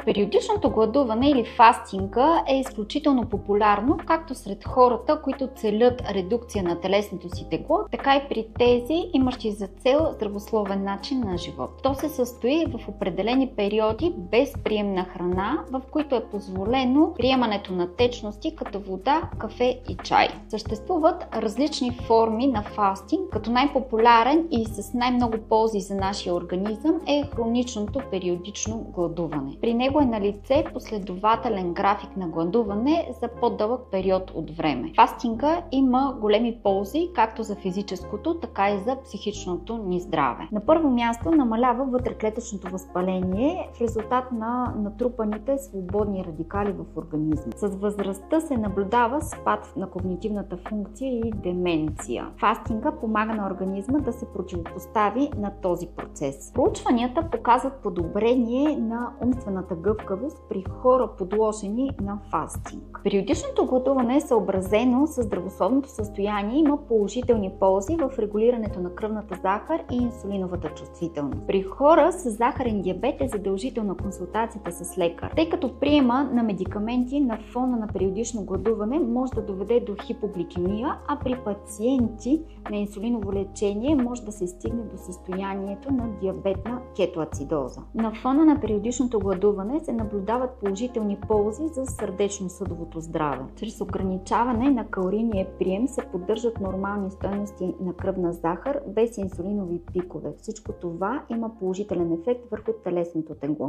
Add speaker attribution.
Speaker 1: Периодичното гладуване или фастинга е изключително популярно както сред хората, които целят редукция на телесното си тегло, така и при тези, имащи за цел здравословен начин на живот. То се състои в определени периоди без прием на храна, в които е позволено приемането на течности като вода, кафе и чай. Съществуват различни форми на фастинг, като най-популярен и с най-много ползи за нашия организъм е хроничното периодично гладуване. При него е на лице последователен график на гладуване за по-дълъг период от време. Фастинга има големи ползи както за физическото, така и за психичното ни здраве. На първо място намалява вътреклетъчното възпаление в резултат на натрупаните свободни радикали в организма. С възрастта се наблюдава спад на когнитивната функция и деменция. Фастинга помага на организма да се противопостави на този процес. Проучванията показват подобрение на умствената гъвкавост при хора подложени на фастинг. Периодичното гладуване е съобразено с здравословното състояние и има положителни ползи в регулирането на кръвната захар и инсулиновата чувствителност. При хора с захарен диабет е задължителна консултацията с лекар, тъй като приема на медикаменти на фона на периодично гладуване може да доведе до хипогликемия, а при пациенти на инсулиново лечение може да се стигне до състоянието на диабетна кетоацидоза. На фона на периодичното гладуване се наблюдават положителни ползи за сърдечно-съдовото здраве. Чрез ограничаване на калорийния прием се поддържат нормални стойности на кръвна захар без инсулинови пикове. Всичко това има положителен ефект върху телесното тегло.